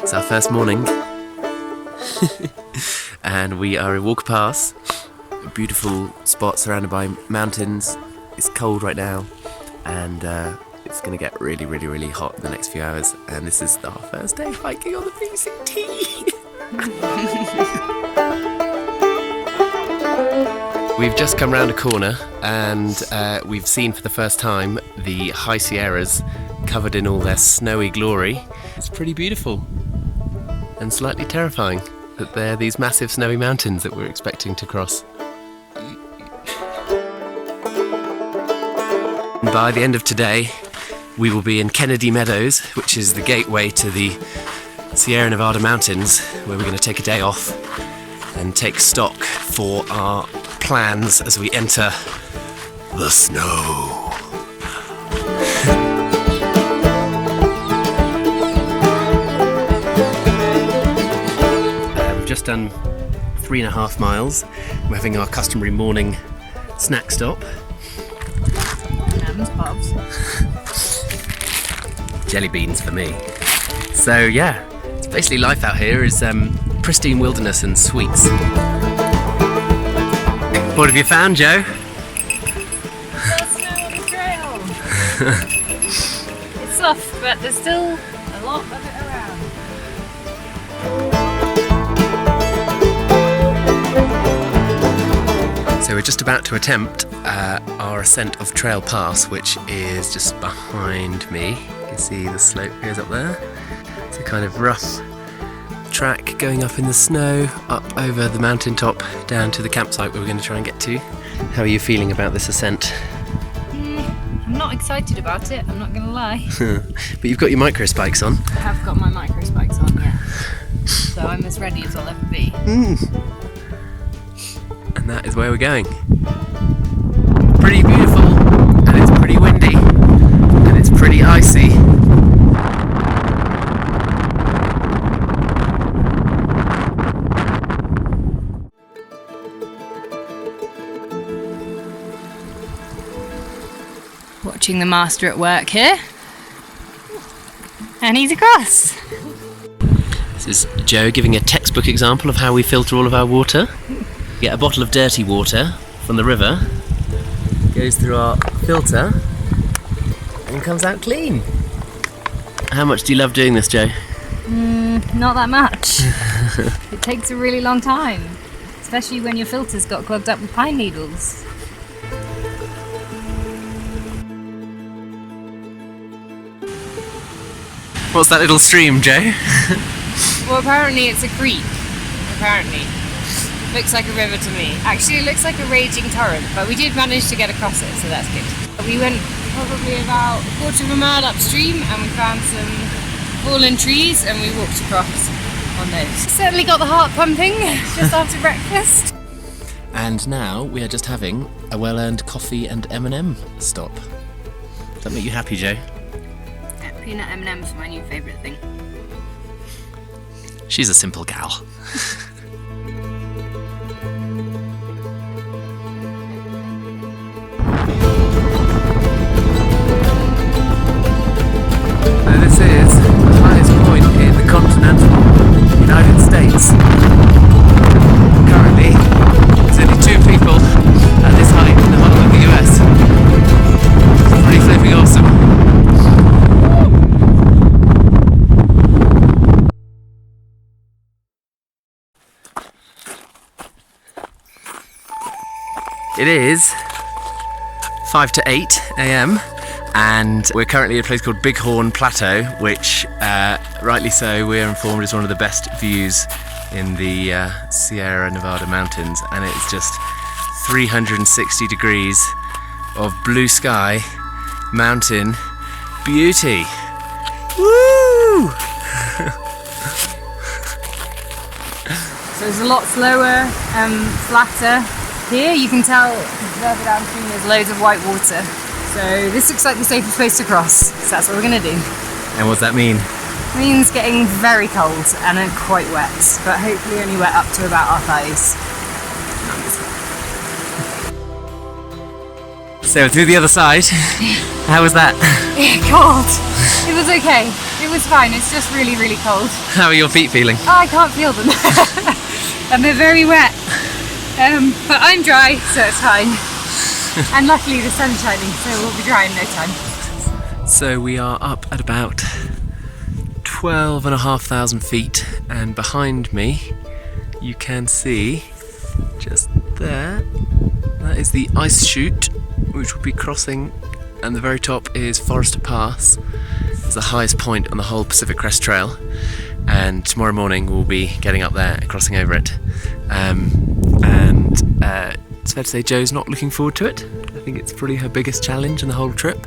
It's our first morning and we are in Walker Pass, a beautiful spot surrounded by mountains. It's cold right now and it's going to get really, really, really hot in the next few hours, and this is our first day hiking on the PCT. We've just come round a corner and we've seen for the first time the High Sierras covered in all their snowy glory. It's pretty beautiful and slightly terrifying that they're these massive snowy mountains that we're expecting to cross. And by the end of today, we will be in Kennedy Meadows, which is the gateway to the Sierra Nevada mountains, where we're going to take a day off and take stock for our plans as we enter the snow. Just done 3.5 miles. We're having our customary morning snack stop. M&Ms, Bobs. Jelly beans for me. So yeah, it's basically life out here is pristine wilderness and sweets. What have you found, Joe? There's snow on the trail. It's soft, but there's still a lot of it around. So we're just about to attempt our ascent of Trail Pass, which is just behind me. You can see the slope goes up there. It's a kind of rough track going up in the snow, up over the mountaintop, down to the campsite where we're going to try and get to. How are you feeling about this ascent? I'm not excited about it, I'm not going to lie. But you've got your micro spikes on. I have got my micro spikes on, yeah. So I'm as ready as I'll ever be. And that is where we're going. Pretty beautiful, and it's pretty windy, and it's pretty icy. Watching the master at work here. And he's across. This is Joe giving a textbook example of how we filter all of our water. Get a bottle of dirty water from the river, goes through our filter and comes out clean. How much do you love doing this, Joe? Not that much. It takes a really long time, especially when your filter's got clogged up with pine needles. What's that little stream, Joe? Well, apparently it's a creek. Apparently. Looks like a river to me. Actually, it looks like a raging torrent, but we did manage to get across it, so that's good. We went probably about a quarter of a mile upstream and we found some fallen trees and we walked across on those. Certainly got the heart pumping just after breakfast. And now we are just having a well-earned coffee and M&M stop. Does that make you happy, Joe? Peanut M&Ms are my new favourite thing. She's a simple gal. This is the highest point in the continental United States. Currently, there's only 2 people at this height in the whole of the US. It's pretty flipping awesome. It is 5 to 8 a.m. and we're currently at a place called Bighorn Plateau, which, rightly so, we're informed is one of the best views in the Sierra Nevada mountains, and it's just 360 degrees of blue sky, mountain beauty. Woo! So it's a lot slower, flatter. Here you can tell further downstream there's loads of white water. So this looks like the safest place to cross, so that's what we're going to do. And what's that mean? It means getting very cold and then quite wet, but hopefully only wet up to about our thighs. So through the other side, how was that? Yeah, cold. It was okay. It was fine. It's just really, really cold. How are your feet feeling? Oh, I can't feel them. And they're very wet. But I'm dry, so it's fine. And luckily the sun's shining, so we'll be dry in no time. So we are up at about 12,500 feet, and behind me you can see just there, that is the ice chute which we'll be crossing, and the very top is Forester Pass. It's the highest point on the whole Pacific Crest Trail, and tomorrow morning we'll be getting up there and crossing over it. It's fair to say Jo's not looking forward to it. I think it's probably her biggest challenge in the whole trip,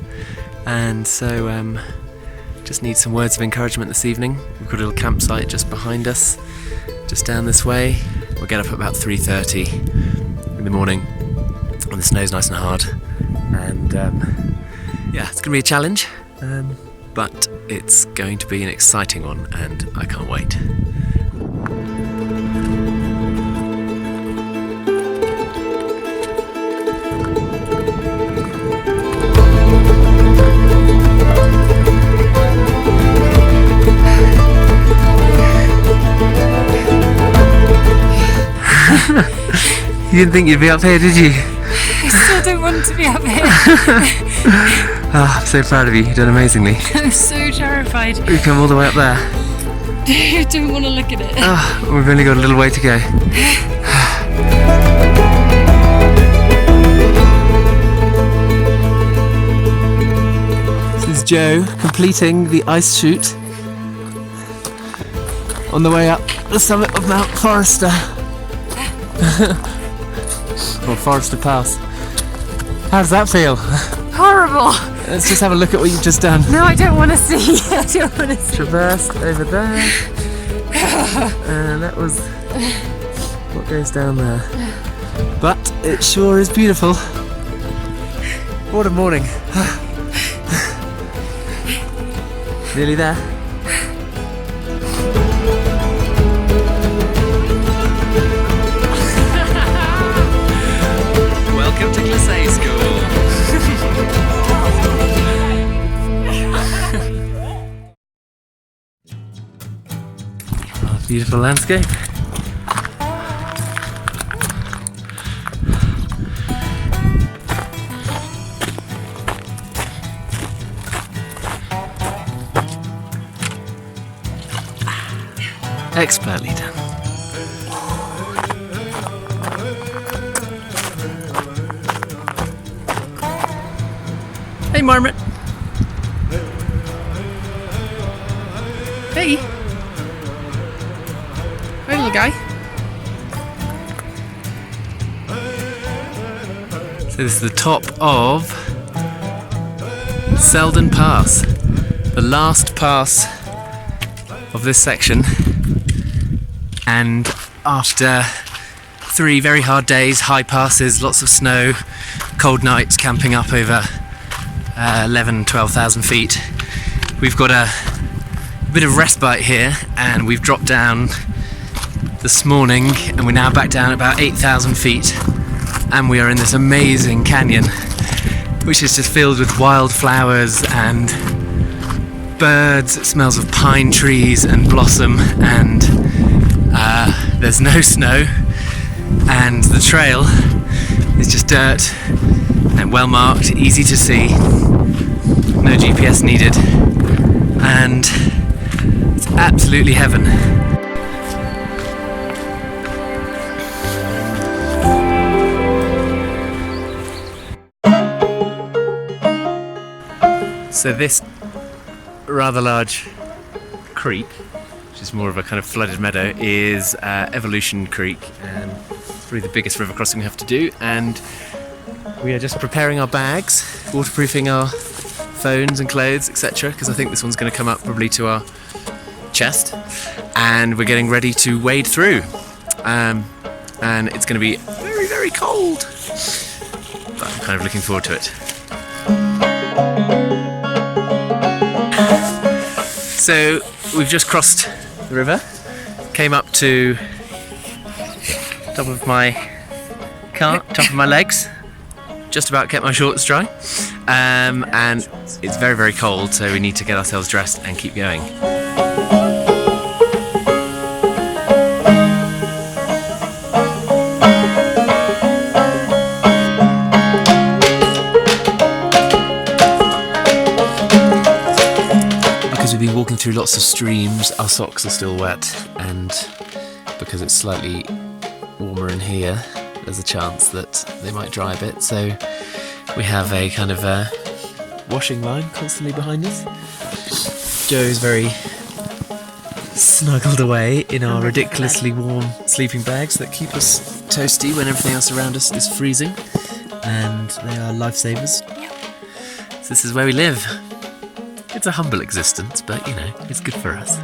and so just need some words of encouragement this evening. We've got a little campsite just behind us, just down this way. We'll get up at about 3:30 in the morning when the snow's nice and hard, and yeah, it's going to be a challenge, but it's going to be an exciting one, and I can't wait. You didn't think you'd be up here, did you? I still don't want to be up here. I'm so proud of you. You've done amazingly. I'm so terrified. We've come all the way up there. I don't want to look at it. We've only got a little way to go. This is Jo completing the ice chute on the way up the summit of Mount Forester. Or Forester Pass. How does that feel? Horrible. Let's just have a look at what you've just done. No, I don't want to see. I don't want to see. Traversed over there. And that was what goes down there. But it sure is beautiful. What a morning. Nearly there. Welcome to Colossal School. Beautiful landscape. Expertly done. Hey, Marmot. Hey. Hey, little guy. So this is the top of Selden Pass, the last pass of this section, and after 3 very hard days, high passes, lots of snow, cold nights, camping up over 12,000 feet, we've got a bit of respite here, and we've dropped down this morning and we're now back down about 8,000 feet, and we are in this amazing canyon which is just filled with wildflowers and birds. It smells of pine trees and blossom, and there's no snow, and the trail is just dirt and well marked, easy to see, no GPS needed, and it's absolutely heaven. So this rather large creek, which is more of a kind of flooded meadow, is Evolution Creek, and it's probably the biggest river crossing we have to do, and we are just preparing our bags, waterproofing our phones and clothes, etc., because I think this one's going to come up probably to our chest, and we're getting ready to wade through, and it's going to be very, very cold, but I'm kind of looking forward to it. So we've just crossed the river, came up to top of my car, top of my legs, just about kept my shorts dry, and it's very, very cold, so we need to get ourselves dressed and keep going. We've been walking through lots of streams, our socks are still wet, and because it's slightly warmer in here, there's a chance that they might dry a bit, so we have a kind of washing line constantly behind us. Joe is very snuggled away in our ridiculously warm sleeping bags that keep us toasty when everything else around us is freezing, and they are lifesavers. So this is where we live. It's a humble existence, but you know, it's good for us.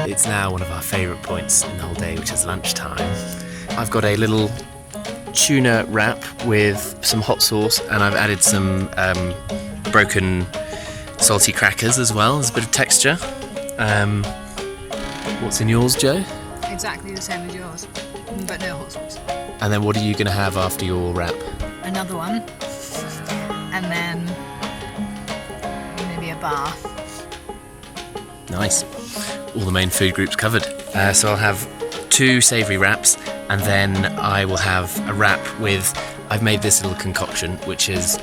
It's now one of our favourite points in the whole day, which is lunchtime. I've got a little tuna wrap with some hot sauce, and I've added some broken salty crackers as well. There's a bit of texture. What's in yours, Joe? Exactly the same as yours, but no hot sauce. And then what are you going to have after your wrap? Another one, and then maybe a bar. Nice. All the main food groups covered. So I'll have 2 savoury wraps, and then I will have a wrap with, I've made this little concoction, which is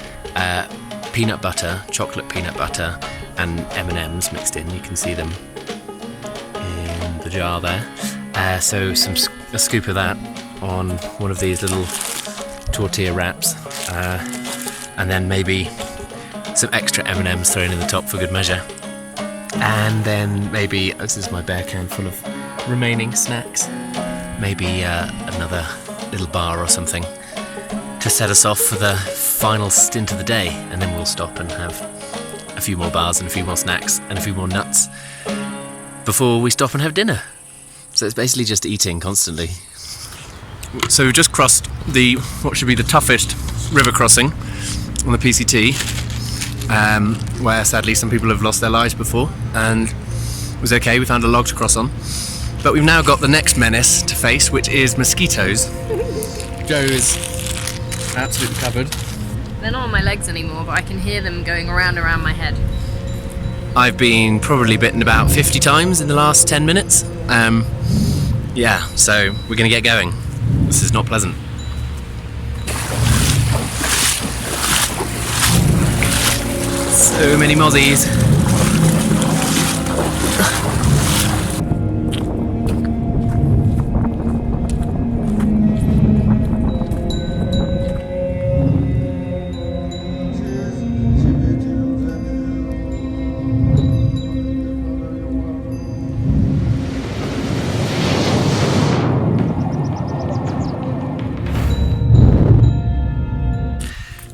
peanut butter, chocolate peanut butter, and M&Ms mixed in. You can see them in the jar there. So a scoop of that on one of these little tortilla wraps, and then maybe some extra M&Ms thrown in the top for good measure, and then maybe, this is my bear can full of remaining snacks, maybe another little bar or something to set us off for the final stint of the day, and then we'll stop and have a few more bars and a few more snacks and a few more nuts before we stop and have dinner. So it's basically just eating constantly. So we've just crossed what should be the toughest river crossing on the PCT, where sadly some people have lost their lives before, and it was okay, we found a log to cross on. But we've now got the next menace to face, which is mosquitoes. Joe is absolutely covered. They're not on my legs anymore, but I can hear them going around my head. I've been probably bitten about 50 times in the last 10 minutes. Yeah, so we're going to get going. This is not pleasant. So many mozzies.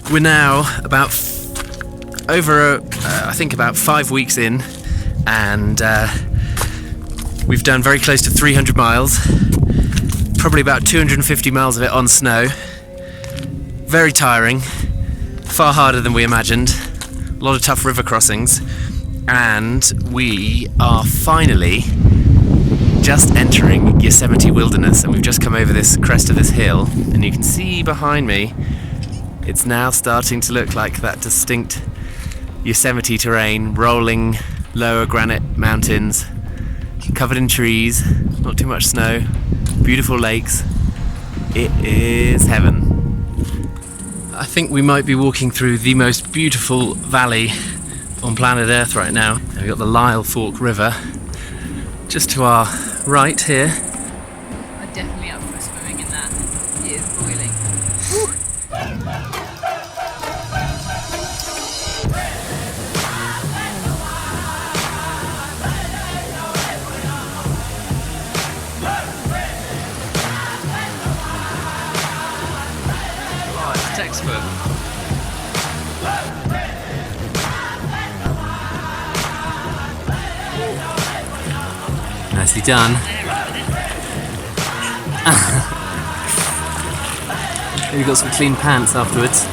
We're now about I think about 5 weeks in, and we've done very close to 300 miles, probably about 250 miles of it on snow. Very tiring, far harder than we imagined, a lot of tough river crossings, and we are finally just entering Yosemite wilderness, and we've just come over this crest of this hill, and you can see behind me it's now starting to look like that distinct Yosemite terrain, rolling lower granite mountains, covered in trees, not too much snow, beautiful lakes. It is heaven. I think we might be walking through the most beautiful valley on planet Earth right now. We've got the Lyle Fork River just to our right here. I'm definitely up for swimming in that. It is boiling. Textbook. Nicely done. Maybe got some clean pants afterwards.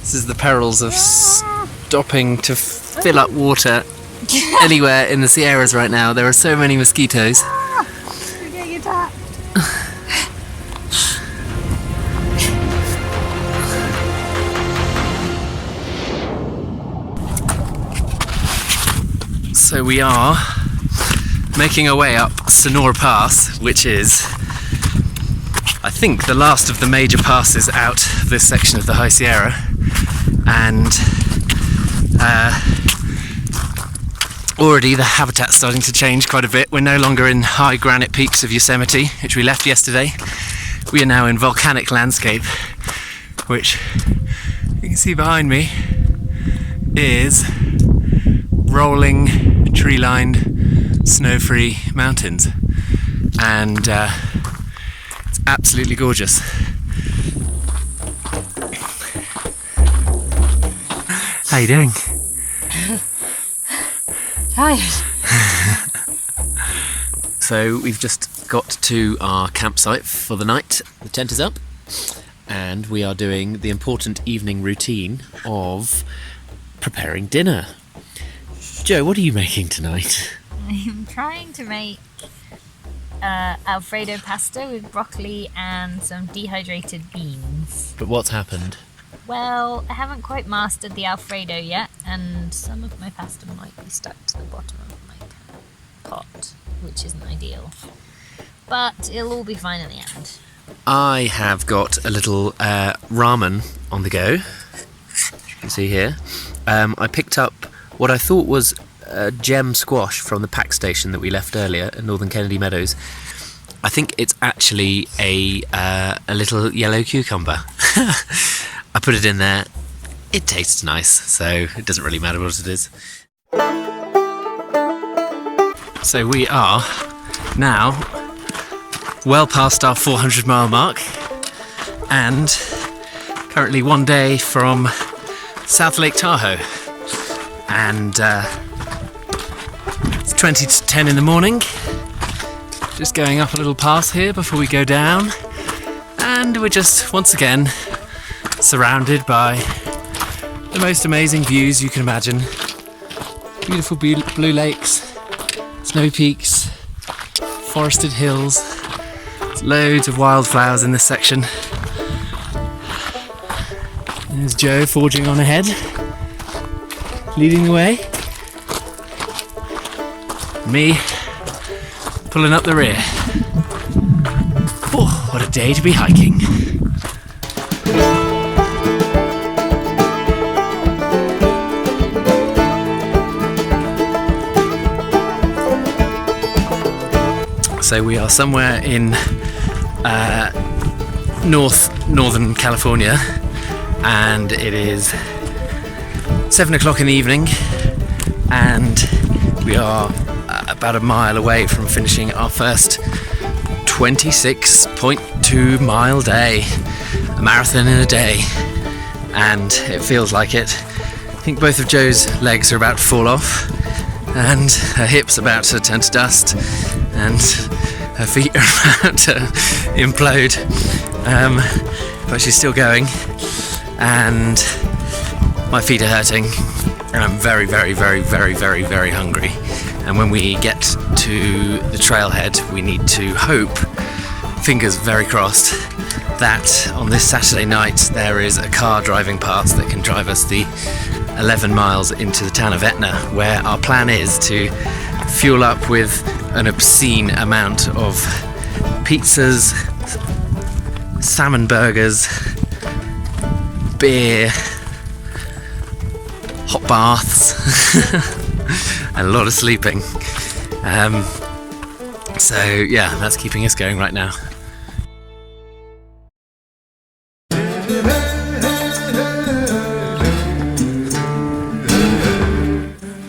This is the perils of stopping to fill up water anywhere in the Sierras right now. There are so many mosquitoes. You're getting attacked. So we are making our way up Sonora Pass, which is, I think, the last of the major passes out of this section of the High Sierra. And already the habitat's starting to change quite a bit. We're no longer in high granite peaks of Yosemite, which we left yesterday. We are now in volcanic landscape, which you can see behind me is rolling, tree-lined, snow-free mountains, and it's absolutely gorgeous. How you doing? Tired. So we've just got to our campsite for the night. The tent is up, and we are doing the important evening routine of preparing dinner. Joe, what are you making tonight? I'm trying to make Alfredo pasta with broccoli and some dehydrated beans. But what's happened? Well, I haven't quite mastered the Alfredo yet, and some of my pasta might be stuck to the bottom of my pot, which isn't ideal. But it'll all be fine in the end. I have got a little ramen on the go. You can see here. I picked up what I thought was a gem squash from the pack station that we left earlier at Northern Kennedy Meadows. I think it's actually a little yellow cucumber. I put it in there. It tastes nice, so it doesn't really matter what it is. So we are now well past our 400-mile mark, and currently one day from South Lake Tahoe. And it's 20 to 10 in the morning. Just going up a little pass here before we go down. And we're just, once again, surrounded by the most amazing views you can imagine. Beautiful blue lakes, snowy peaks, forested hills. There's loads of wildflowers in this section. There's Joe forging on ahead, leading the way. Me pulling up the rear. Oh, what a day to be hiking. So we are somewhere in northern California, and it is 7 o'clock in the evening, and we are about a mile away from finishing our first 26.2 mile day, a marathon in a day, and it feels like it. I think both of Joe's legs are about to fall off, and her hips about to turn to dust, and her feet are about to implode, but she's still going, and my feet are hurting, and I'm very, very, very, very, very, very hungry. And when we get to the trailhead, we need to hope, fingers very crossed, that on this Saturday night there is a car driving past that can drive us the 11 miles into the town of Etna, where our plan is to fuel up with an obscene amount of pizzas, salmon burgers, beer, hot baths, and a lot of sleeping. So yeah, that's keeping us going right now.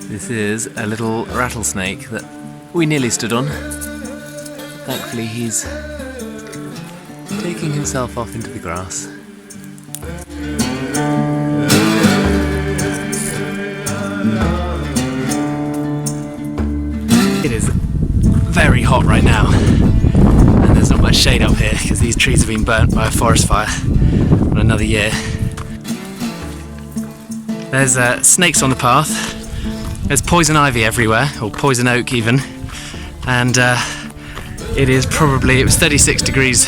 This is a little rattlesnake that we nearly stood on. Thankfully he's taking himself off into the grass. It is very hot right now, and there's not much shade up here because these trees have been burnt by a forest fire on another year. There's snakes on the path, there's poison ivy everywhere, or poison oak even, and it was 36 degrees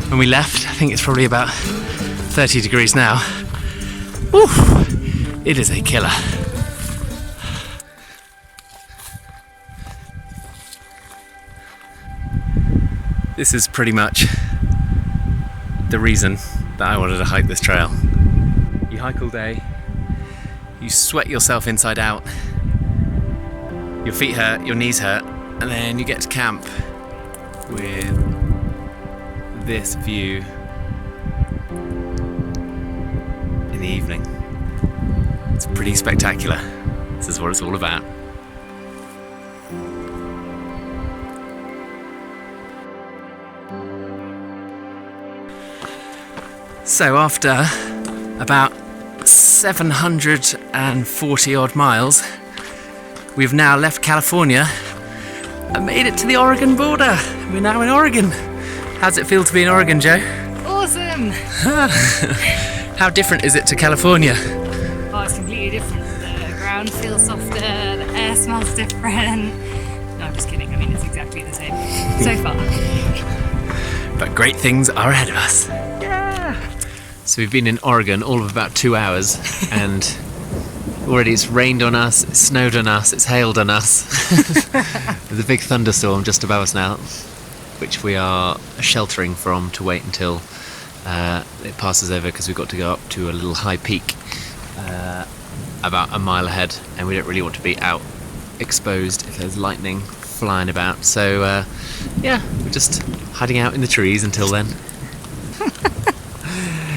when we left. I think it's probably about 30 degrees now. Woo! It is a killer. This is pretty much the reason that I wanted to hike this trail. You hike all day, you sweat yourself inside out, your feet hurt, your knees hurt, and then you get to camp with this view in the evening. It's pretty spectacular. This is what it's all about. So after about 740 odd miles, we've now left California and made it to the Oregon border. We're now in Oregon. How's it feel to be in Oregon, Joe? Awesome! How different is it to California? Oh, it's completely different. The ground feels softer, the air smells different. No, I'm just kidding. I mean, it's exactly the same so far. But great things are ahead of us. So we've been in Oregon all of about 2 hours, and already it's rained on us, it's snowed on us, it's hailed on us. There's a big thunderstorm just above us now, which we are sheltering from to wait until it passes over, because we've got to go up to a little high peak about a mile ahead, and we don't really want to be out exposed if there's lightning flying about. So yeah, we're just hiding out in the trees until then.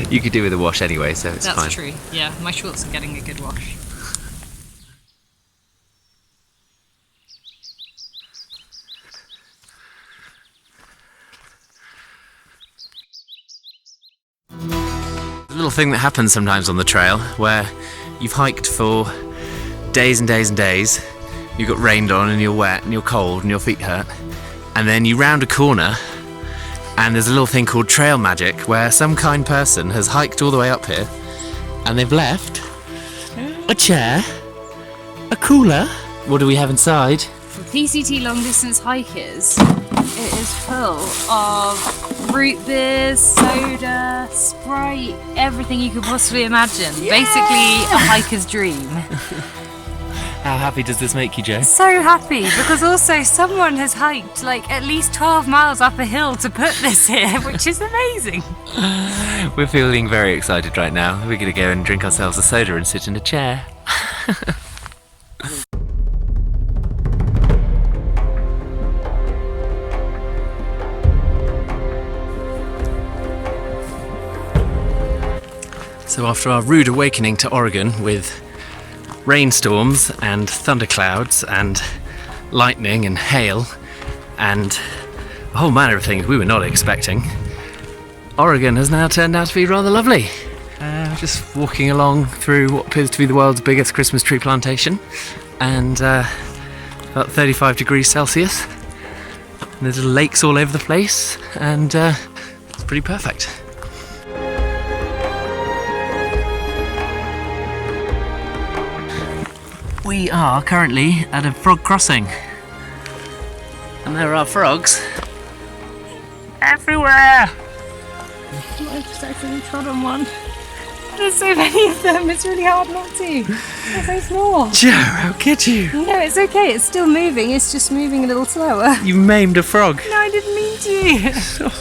You could do with a wash anyway, so it's fine. That's true, yeah. My shorts are getting a good wash. A little thing that happens sometimes on the trail where you've hiked for days and days and days, you got rained on and you're wet and you're cold and your feet hurt, and then you round a corner and there's a little thing called trail magic where some kind person has hiked all the way up here and they've left a chair, a cooler. What do we have inside? For PCT long distance hikers, it is full of root beers, soda, Sprite, everything you could possibly imagine. Yeah! Basically a hiker's dream. How happy does this make you, Joe? So happy, because also someone has hiked like at least 12 miles up a hill to put this here, which is amazing. We're feeling very excited right now. We're going to go and drink ourselves a soda and sit in a chair. So after our rude awakening to Oregon with rainstorms and thunderclouds and lightning and hail and a whole manner of things we were not expecting, Oregon has now turned out to be rather lovely. Just walking along through what appears to be the world's biggest Christmas tree plantation, and about 35 degrees Celsius. And there's lakes all over the place, and it's pretty perfect. We are currently at a frog crossing, and there are frogs everywhere. I just actually trod on one. There's so many of them, it's really hard not to. They're so small. Joe, how could you? No, it's okay, it's still moving, it's just moving a little slower. You maimed a frog. No, I didn't mean to.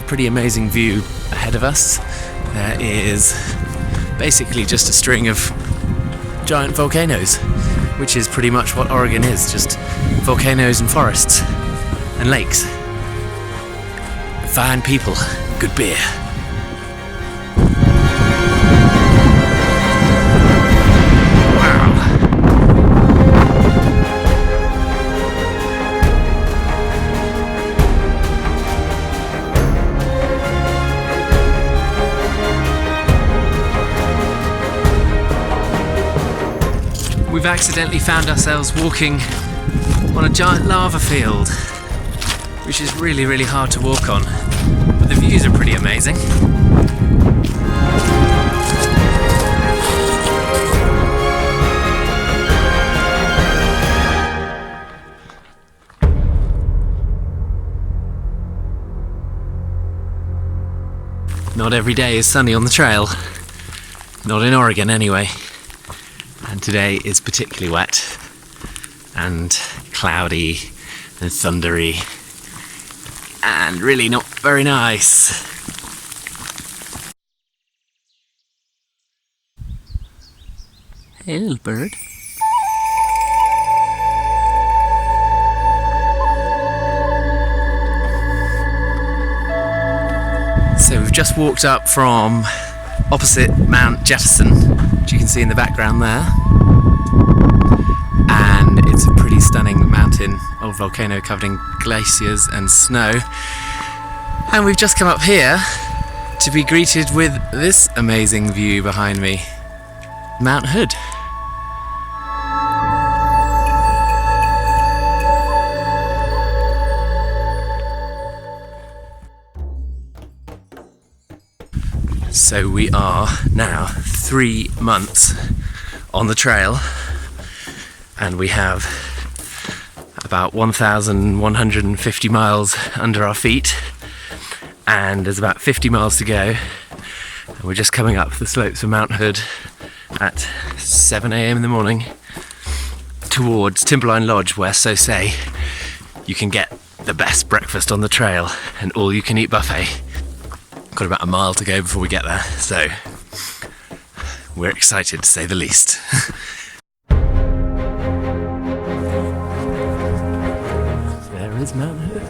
Pretty amazing view ahead of us. There is basically just a string of giant volcanoes, which is pretty much what Oregon is, just volcanoes and forests and lakes. Fine people, good beer. We've accidentally found ourselves walking on a giant lava field, which is really, really hard to walk on, but the views are pretty amazing. Not every day is sunny on the trail, not in Oregon anyway. And today is particularly wet and cloudy and thundery and really not very nice. Hey little bird. So we've just walked up from opposite Mount Jettison, which you can see in the background there, and it's a pretty stunning mountain, old volcano covered in glaciers and snow. And we've just come up here to be greeted with this amazing view behind me, Mount Hood. So we are now 3 months on the trail, and we have about 1,150 miles under our feet, and there's about 50 miles to go, and we're just coming up the slopes of Mount Hood at 7 a.m. in the morning towards Timberline Lodge, where, so say, you can get the best breakfast on the trail, an all-you-can-eat buffet. Got about a mile to go before we get there, so we're excited to say the least. There is Mount Hood.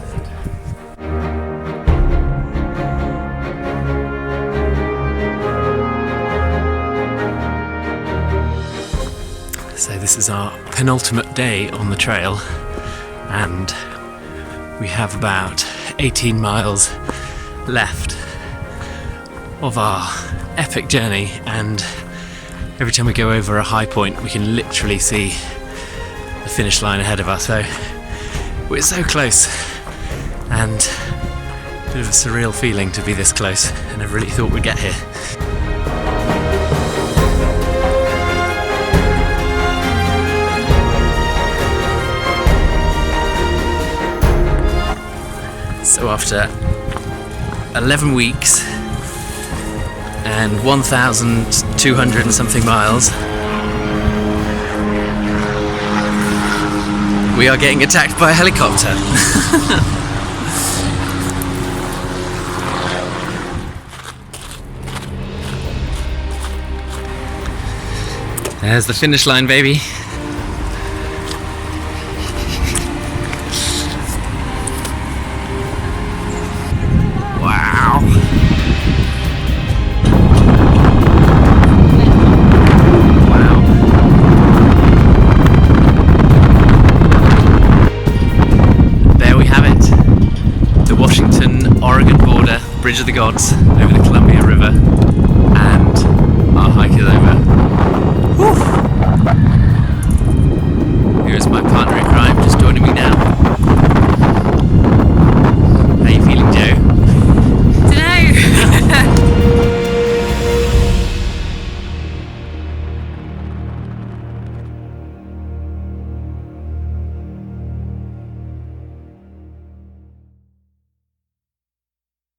So this is our penultimate day on the trail, and we have about 18 miles left of our epic journey, and every time we go over a high point we can literally see the finish line ahead of us. So we're so close, and a bit of a surreal feeling to be this close. I never really thought we'd get here. So after 11 weeks and 1,200 and something miles, we are getting attacked by a helicopter. There's the finish line, baby. Oregon border, Bridge of the Gods, over the Columbia River, and our hike is over. Whew. Here is my partner in crime, just joining me now.